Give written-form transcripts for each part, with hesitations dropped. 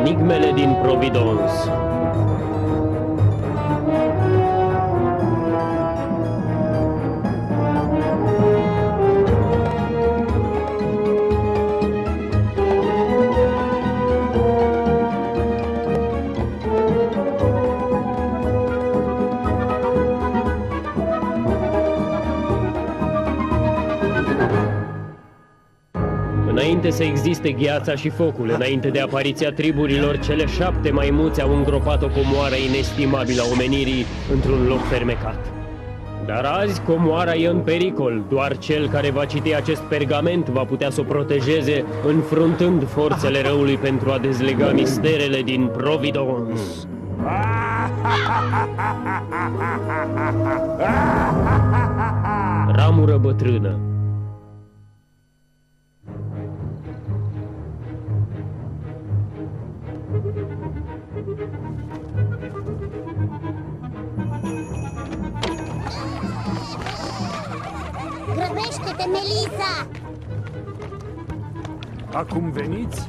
Enigmele din Providence. Înainte să existe gheața și focul, înainte de apariția triburilor, cele 7 maimuțe au îngropat o comoară inestimabilă a omenirii într-un loc fermecat. Dar azi comoara e în pericol, doar cel care va citi acest pergament va putea să o protejeze, înfruntând forțele răului pentru a dezlega misterele din Providence. Ramură bătrână. Grăbește-te, Melissa! Acum veniți?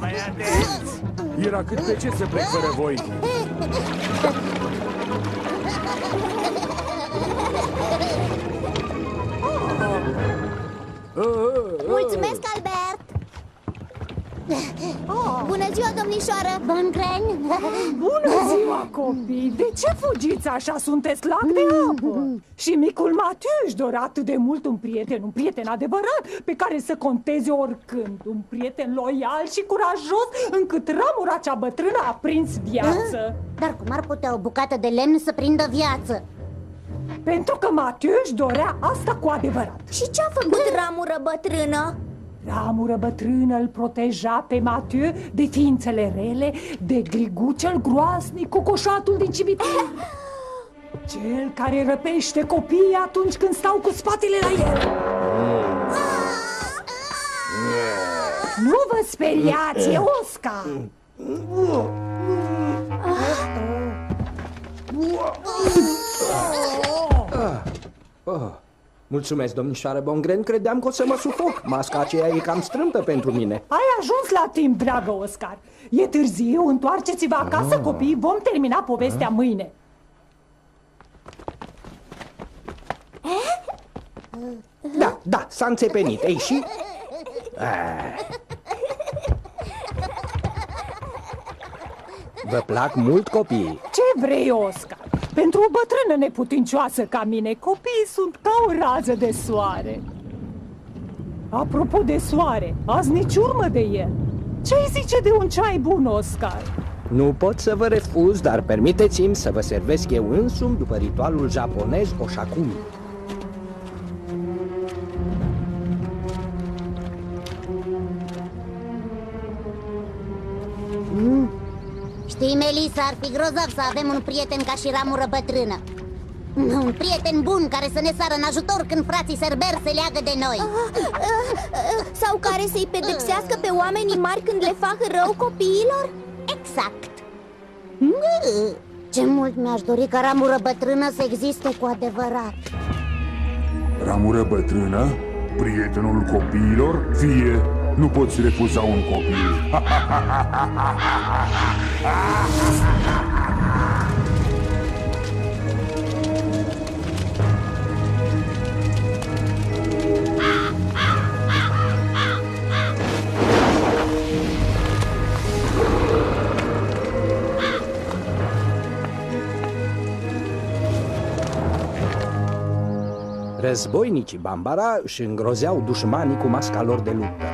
Mai atenți! Era cât pe ce să plec fără voi. Mulțumesc, Albert! Bună ziua, domnișoară! Bongren! Bună ziua, copii! De ce fugiți așa? Sunteți lac de apă! Și micul Mathieu își dorea atât de mult un prieten adevărat, pe care să conteze oricând. Un prieten loial și curajos, încât ramura cea bătrână a prins viață. Dar cum ar putea o bucată de lemn să prindă viață? Pentru că Mathieu își dorea asta cu adevărat. Și ce-a făcut ramură bătrână? Ramură bătrână îl proteja pe Mathieu de ființele rele, de grigucel groasnic, cocoșatul din cimitir. Cel care răpește copiii atunci când stau cu spatele la el. Nu vă speriați, e Oscar. Mulțumesc, domnișoară Bongren, credeam că o să mă sufoc. Masca aceea e cam strâmtă pentru mine. Ai ajuns la timp, dragă Oscar. E târziu, întoarceți-vă acasă, copii, vom termina povestea mâine. Da, s-a înțepenit. Ei, și? Vă plac mult copiii? Ce vrei, Oscar? Pentru o bătrână neputincioasă ca mine, copiii sunt ca o rază de soare. Apropo de soare, azi nici urmă de el. Ce-i zice de un ceai bun, Oscar? Nu pot să vă refuz, dar permiteți-mi să vă servesc eu însumi după ritualul japonez Oshakumi. Știi, Melissa, ar fi grozav să avem un prieten ca și ramură bătrână. Un prieten bun care să ne sară în ajutor când frații Cerbère se leagă de noi. Sau care să-i pedepsească pe oamenii mari când le fac rău copiilor? Exact. Ce mult mi-aș dori ca ramură bătrână să existe cu adevărat. Ramură bătrână? Prietenul copiilor? Fie, nu poți refuza un copil. Războinicii Bambara își îngrozeau dușmanii cu masca lor de luptă.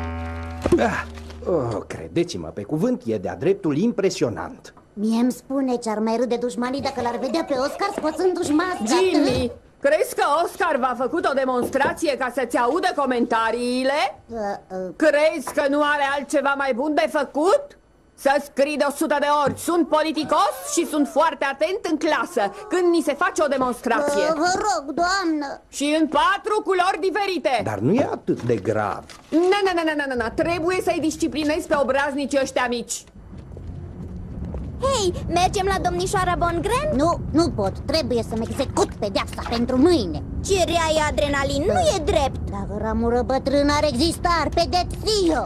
Credeți-mă, pe cuvânt, e de-a dreptul impresionant. Mie îmi spune ce ar mai râde dușmanii dacă l-ar vedea pe Oscar scoțându-și masca. Jimmy, crezi că Oscar v-a făcut o demonstrație ca să-ți audă comentariile? Crezi că nu are altceva mai bun de făcut? Să scrii de 100 de ori, sunt politicos și sunt foarte atent în clasă când ni se face o demonstrație. Vă rog, doamnă. Și în 4 culori diferite. Dar nu e atât de grav. Na, trebuie să-i disciplinezi pe obraznicii ăștia mici. Hei, mergem la domnișoara Bongren? Nu pot, trebuie să-mi execut pedeapsa pentru mâine. Ce rea e adrenalin, nu e drept. Dacă ramură bătrână ar exista, ar pedepsi-o.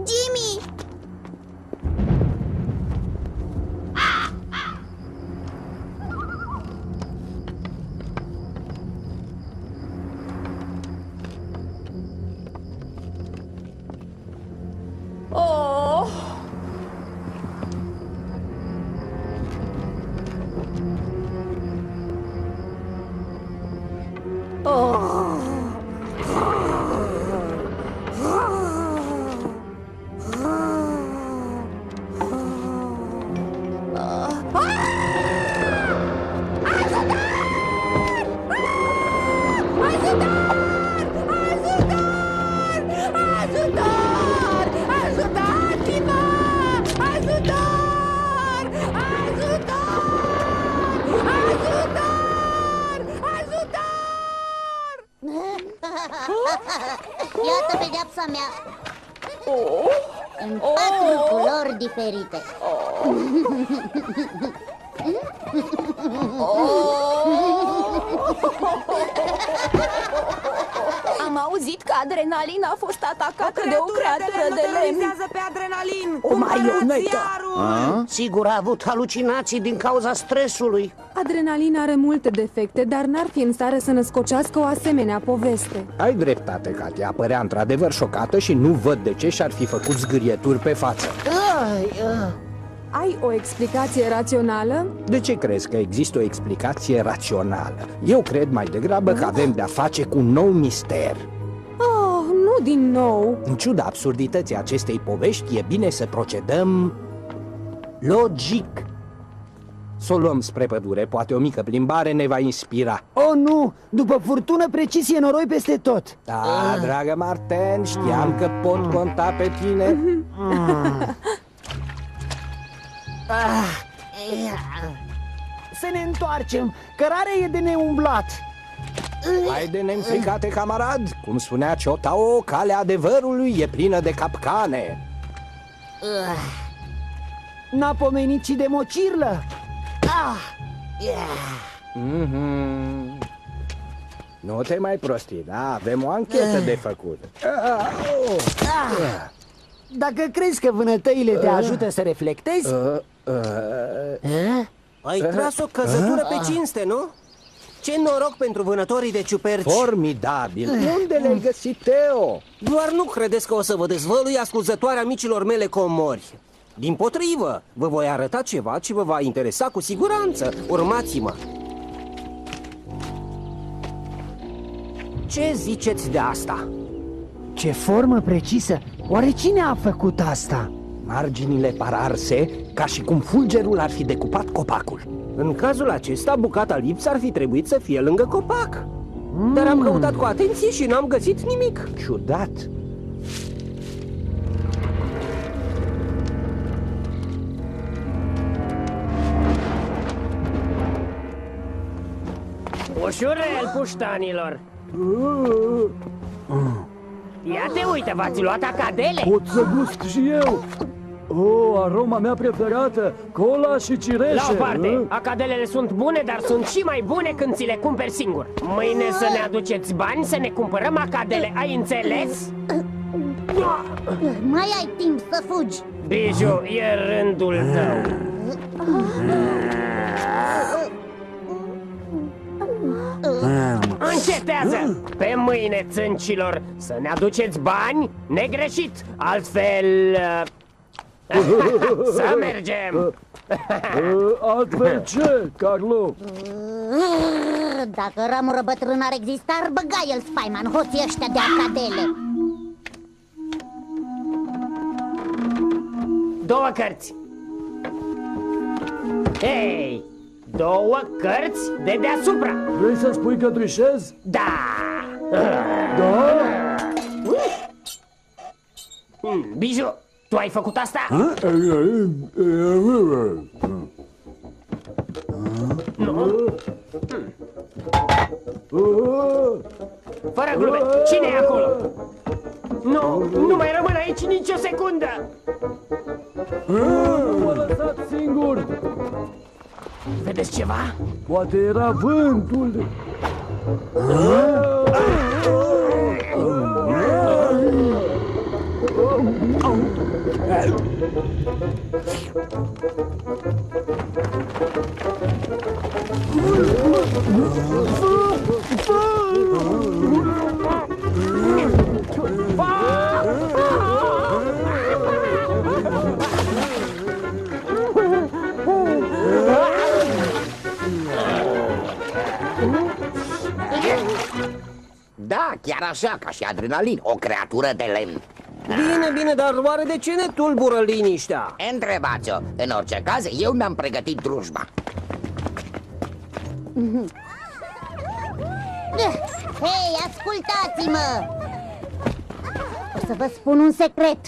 Jimmy! Oh! Ajutor! Ajutați-mă! Ajutor! Ajutor! Ajutor! Ajutor! Iată pedeapsa mea. În 4 culori diferite. Am auzit că Adrenalin a fost atacată de o creatură de lemn. pe Adrenalin. O marionetă. Sigur a avut halucinații din cauza stresului. Adrenalin are multe defecte, dar n-ar fi în stare să născocească o asemenea poveste. Ai dreptate, Katia, părea într-adevăr șocată și nu văd de ce și-ar fi făcut zgârieturi pe față. Ai o explicație rațională? De ce crezi că există o explicație rațională? Eu cred mai degrabă că avem de-a face cu un nou mister. Oh, nu din nou. În ciuda absurdității acestei povești, e bine să procedăm logic. Să o luăm spre pădure, poate o mică plimbare ne va inspira. Oh, nu! După furtună, precizie, noroi peste tot. Da, dragă Marten, știam că pot conta pe tine. Să ne întoarcem, cărarea e de neumblat. Hai de neînfricate, camarad. Cum spunea Ciotao, calea adevărului e plină de capcane. N-a pomenit și de mocirlă. Nu te mai prosti, da? Avem o anchetă de făcut. Dacă crezi că vânătăile te ajută să reflectezi... Ai tras o căzătură pe cinste, nu? Ce noroc pentru vânătorii de ciuperci! Formidabil! Unde le-ai găsit, Teo? Doar nu credeți că o să vă dezvălui ascultătoarea micilor mele comori. Dimpotrivă, vă voi arăta ceva ce vă va interesa cu siguranță. Urmați-mă! Ce ziceți de asta? Ce formă precisă! Oare cine a făcut asta? Marginile par arse, ca și cum fulgerul ar fi decupat copacul. În cazul acesta, bucata lipsă ar fi trebuit să fie lângă copac. Dar am căutat cu atenție și n-am găsit nimic. Ciudat. Ușurel, puștanilor! Ia te uite, v-ați luat acadele? Pot să gust și eu. Oh, aroma mea preferată, cola și cireșe. La o parte, acadelele sunt bune, dar sunt și mai bune când ți le cumperi singur. Mâine să ne aduceți bani să ne cumpărăm acadele, ai înțeles? Mai ai timp să fugi. Biju, e rândul tău. Încetează! Pe mâine, țâncilor, să ne aduceți bani negreșit, altfel... Să mergem! Altfel ce, Carlo? Dacă ramură bătrân ar exista, ar băga el spaima în hoții ăștia de acadele. 2 cărți. Hei! 2 cărți de deasupra. Vrei să spui că trișez? Da! Da? Biju, tu ai făcut asta? Nu? Fără glume, cine e acolo? Nu mai rămân aici nici o secundă! Nu mă lăsați singur! Vedeți ceva? Poate era vântul. Da, chiar așa, ca și Adrenalin, o creatură de lemn. Bine, bine, dar oare de ce ne tulbură liniștea? Întrebați-o. În orice caz, eu mi-am pregătit drujba. Hei, ascultați-mă! O să vă spun un secret,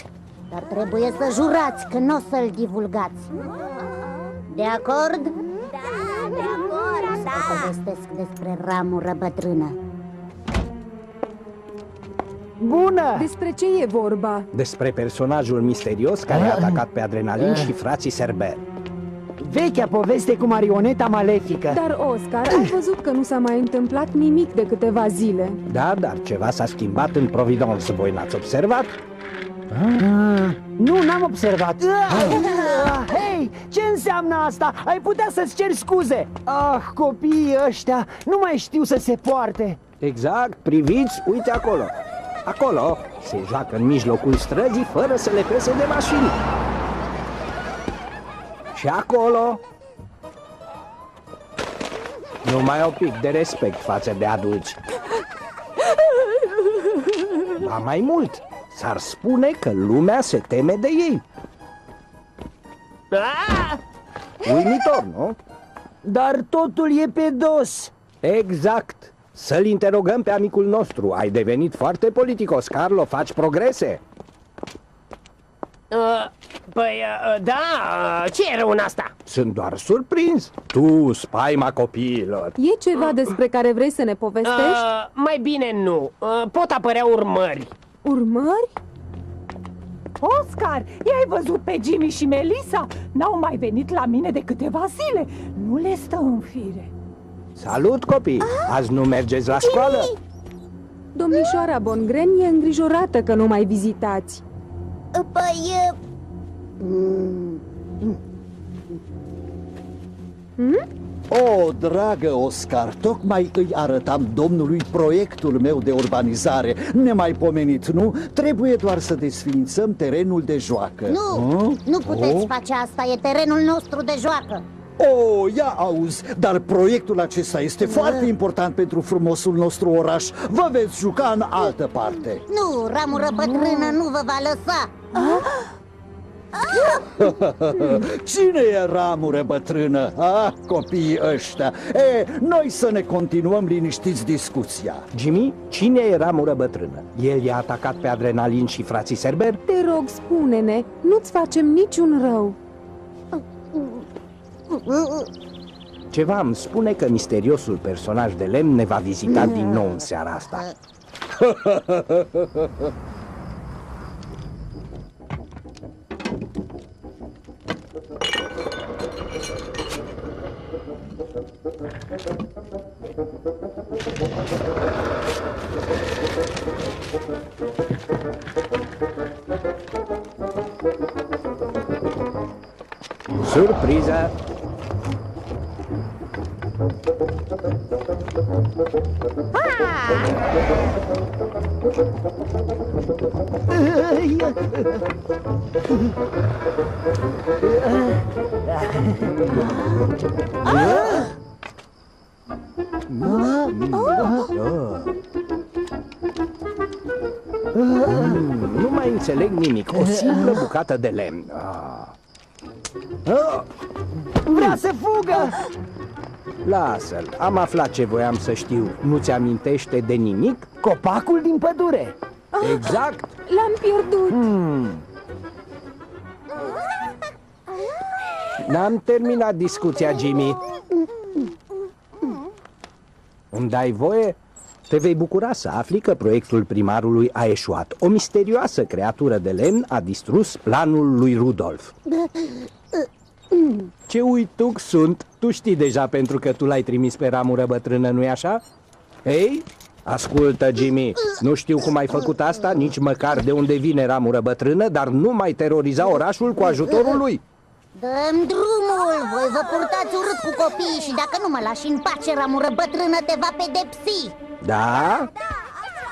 dar trebuie să jurați că nu o să-l divulgați. De acord? Da, de acord, Să povestesc despre ramură bătrână. Bună! Despre ce e vorba? Despre personajul misterios care a atacat pe Adrenalin și frații Serber. Vechea poveste cu marioneta malefică. Dar, Oscar, ai văzut că nu s-a mai întâmplat nimic de câteva zile. Da, dar ceva s-a schimbat în Providence, voi n-ați observat? Nu, n-am observat. Hei, ce înseamnă asta? Ai putea să-ți ceri scuze. Ah, copiii ăștia nu mai știu să se poarte. Exact, priviți, uite acolo. Acolo se joacă în mijlocul străzii fără să le pese de mașini. Și acolo numai un pic de respect față de adulți. Ba mai mult, s-ar spune că lumea se teme de ei. Uimitor, nu? Dar totul e pe dos. Exact. Să-l interogăm pe amicul nostru. Ai devenit foarte politicos, Carlo, faci progrese. Da, ce e rău în asta? Sunt doar surprins. Tu, spaima copiilor. E ceva despre care vrei să ne povestești? Mai bine nu. Pot apărea urmări. Urmări? Oscar, i-ai văzut pe Jimmy și Melissa? N-au mai venit la mine de câteva zile. Nu le stă în fire. Salut, copii! Azi nu mergeți la școală? Domnișoara Bongren e îngrijorată că nu mai vizitați. Păi, O, dragă Oscar, tocmai îi arătam domnului proiectul meu de urbanizare. Nemaipomenit, nu? Trebuie doar să desființăm terenul de joacă. Nu puteți face asta, e terenul nostru de joacă. Oh, ia auzi, dar proiectul acesta este foarte important pentru frumosul nostru oraș. Vă veți juca în altă parte. Nu, ramură bătrână nu vă va lăsa. Cine e ramură bătrână? Ah, copiii ăștia. Noi să ne continuăm liniștiți discuția. Jimmy, cine e ramură bătrână? El i-a atacat pe Adrenalin și frații Serber? Te rog, spune-ne, nu-ți facem niciun rău. Ceva îmi spune că misteriosul personaj de lemn ne va vizita din nou în seara asta. Surpriză! Nu mai înțeleg nimic, o simplă bucată de lemn. Vrea să fugă! Lasă-l, am aflat ce voiam să știu. Nu-ți amintește de nimic? Copacul din pădure. Exact. L-am pierdut. N-am terminat discuția, Jimmy. Îmi dai voie? Te vei bucura să afli că proiectul primarului a eșuat. O misterioasă creatură de lemn a distrus planul lui Rudolf. Ce uituc sunt! Tu știi deja pentru că tu l-ai trimis pe ramură bătrână, nu-i așa? Ei, Ascultă, Jimmy, nu știu cum ai făcut asta, nici măcar de unde vine ramură bătrână, dar nu mai teroriza orașul cu ajutorul lui. Dă-mi drumul, voi vă purtați urât cu copiii și dacă nu mă lași în pace, ramură bătrână te va pedepsi. Da?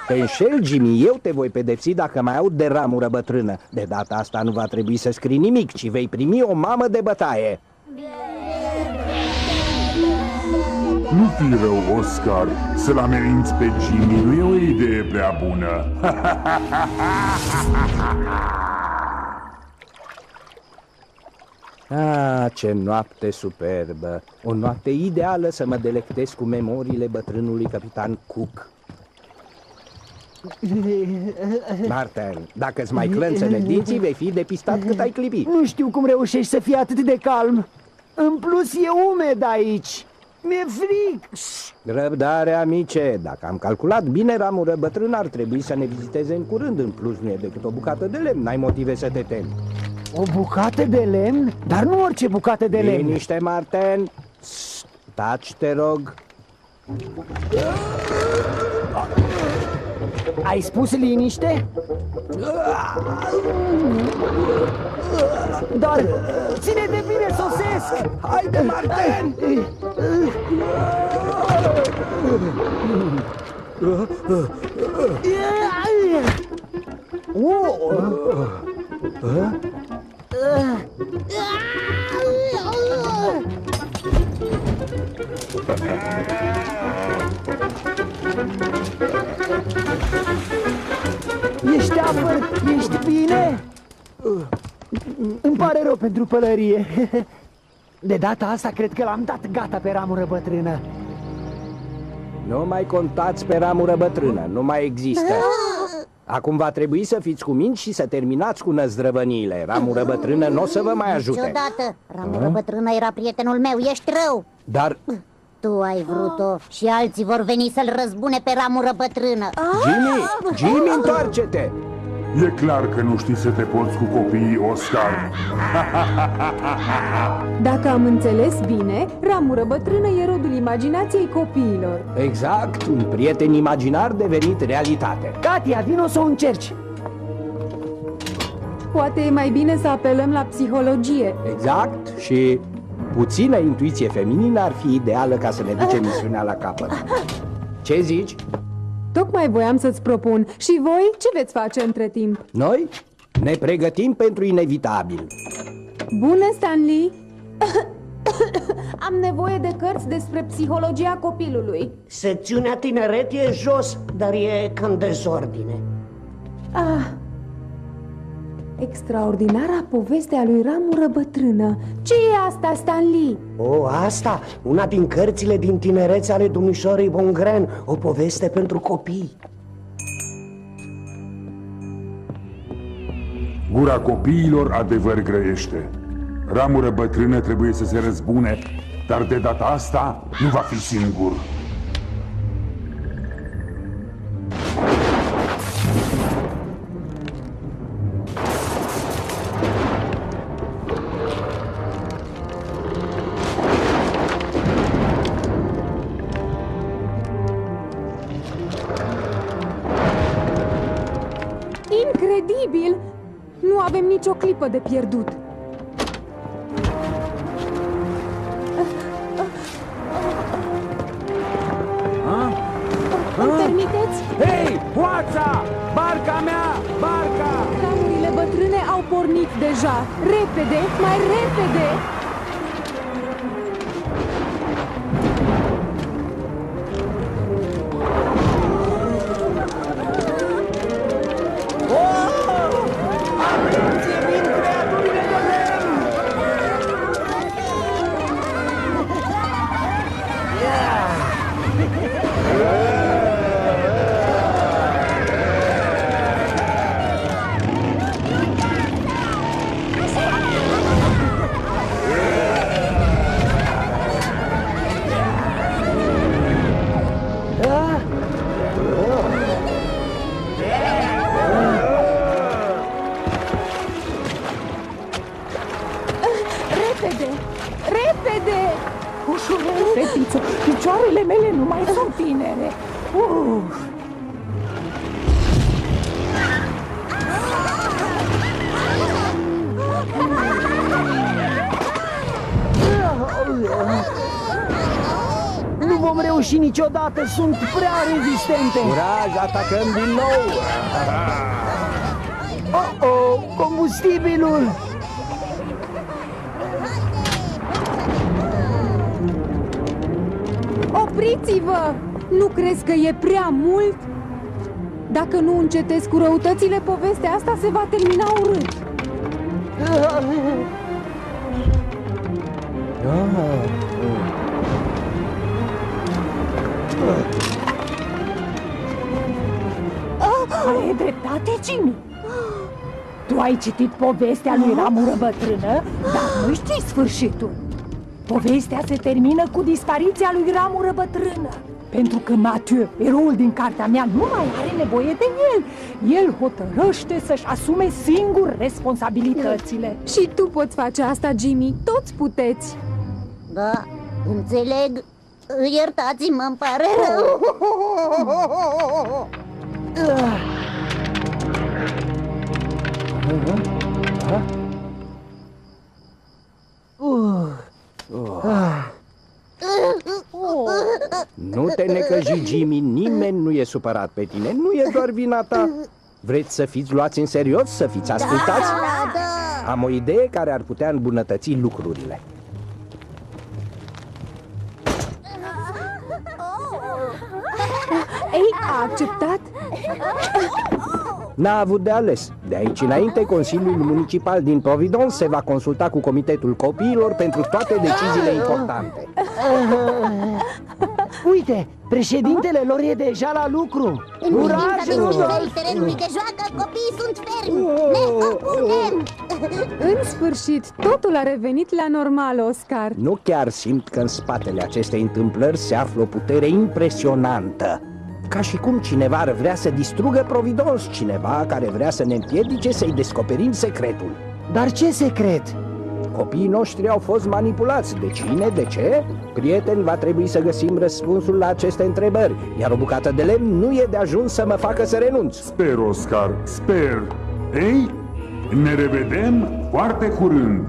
Te înșel, Jimmy, eu te voi pedepsi dacă mai aud de ramură bătrână. De data asta nu va trebui să scrii nimic, ci vei primi o mamă de bătaie. Nu fi rău, Oscar, să-l ameninți pe Jimmy nu e o idee prea bună. Ah, ce noapte superbă! O noapte ideală să mă delectez cu memoriile bătrânului capitan Cook. Martin, dacă-ți mai clănțele dinții, vei fi depistat cât ai clipi. Nu știu cum reușești să fii atât de calm. În plus e umed aici. Mi-e frig. Răbdare, amice, dacă am calculat bine, ramură bătrână ar trebui să ne viziteze în curând. În plus nu e decât o bucată de lemn, n-ai motive să te temi. O bucată de lemn? Dar nu orice bucată de lemn. Liniște, Martin. Taci, te rog. Ai spus liniște? Dar ține de bine, sosesc! Haide, Martin! Ești apăr? Ești bine? Îmi pare rău pentru pălărie. De data asta cred că l-am dat gata pe ramură bătrână. Nu mai contați pe ramură bătrână, nu mai există. Acum va trebui să fiți cuminți și să terminați cu năzdrăvăniile. Ramură bătrână nu o să vă mai ajute. Niciodată. Ramură bătrână era prietenul meu, ești rău. Dar... Tu ai vrut-o și alții vor veni să-l răzbune pe ramură bătrână. Jimmy, întoarce-te! E clar că nu știi să te porți cu copiii, Oscar. Dacă am înțeles bine, ramură bătrână e rodul imaginației copiilor. Exact, un prieten imaginar devenit realitate. Katia, vino să o încerci. Poate e mai bine să apelăm la psihologie. Exact, și puțină intuiție feminină ar fi ideală ca să ne ducem misiunea la capăt. Ce zici? Tocmai voiam să-ți propun. Și voi ce veți face între timp? Noi ne pregătim pentru inevitabil. Bună, Stanley! Am nevoie de cărți despre psihologia copilului. Secțiunea tineret e jos, dar e cam dezordine. Extraordinara poveste a lui ramură bătrână. Ce e asta, Stanley? O, asta? Una din cărțile din tinerețe ale domnișoarei Bongren. O poveste pentru copii. Gura copiilor adevăr grăiește. Ramură bătrână trebuie să se răzbune, dar de data asta nu va fi singur. Incredibil! Nu avem nicio clipă de pierdut. Îmi permiteți? Hei, hoața! Barca mea! Barca! Ramurile bătrâne au pornit deja. Repede, mai repede! Repede! Ușurel, fetiță, picioarele mele nu mai sunt tinere. Nu vom reuși niciodată, sunt prea rezistente. Curaj, atacăm din nou! Oh, combustibilul! Opriți-vă! Nu crezi că e prea mult? Dacă nu încetezi cu răutățile, povestea asta se va termina urât. Ai dreptate, Jimmy. Tu ai citit povestea lui Ramură Bătrână, dar nu știi sfârșitul. Povestea se termină cu dispariția lui Ramură Bătrână. Pentru că Mathieu, eroul din cartea mea, nu mai are nevoie de el. El hotărăște să-și asume singur responsabilitățile. Și tu poți face asta, Jimmy. Toți puteți. Da, înțeleg. Iertați-mă, îmi pare rău. Nu te necăji, Jimmy, nimeni nu e supărat pe tine, nu e doar vina ta. Vreți să fiți luați în serios, să fiți ascultați? Da. Am o idee care ar putea îmbunătăți lucrurile. Ei, a acceptat? N-a avut de ales. De aici înainte, Consiliul Municipal din Providence se va consulta cu Comitetul Copiilor pentru toate deciziile importante. Uite, președintele lor e deja la lucru. În privința deschizării terenului de joacă, copiii sunt fermi. Ne opunem. În sfârșit, totul a revenit la normal, Oscar. Nu chiar simt că în spatele acestei întâmplări se află o putere impresionantă. Ca și cum cineva ar vrea să distrugă Providence, cineva care vrea să ne împiedice să-i descoperim secretul. Dar ce secret? Copiii noștri au fost manipulați. De cine? De ce? Prieteni, va trebui să găsim răspunsul la aceste întrebări. Iar o bucată de lemn nu e de ajuns să mă facă să renunț. Sper, Oscar, sper. Ei, ne revedem foarte curând.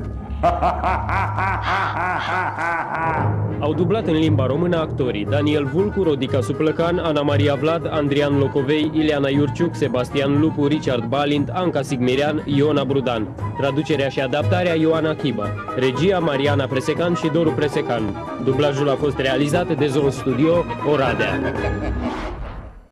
Au dublat în limba română actorii Daniel Vulcu, Rodica Suplăcan, Ana Maria Vlad, Andrian Locovei, Ileana Iurciuc, Sebastian Lupu, Richard Balint, Anca Sigmirian, Iona Brudan. Traducerea și adaptarea Ioana Chiba. Regia Mariana Presecan și Doru Presecan. Dublajul a fost realizat de Zone Studio Oradea.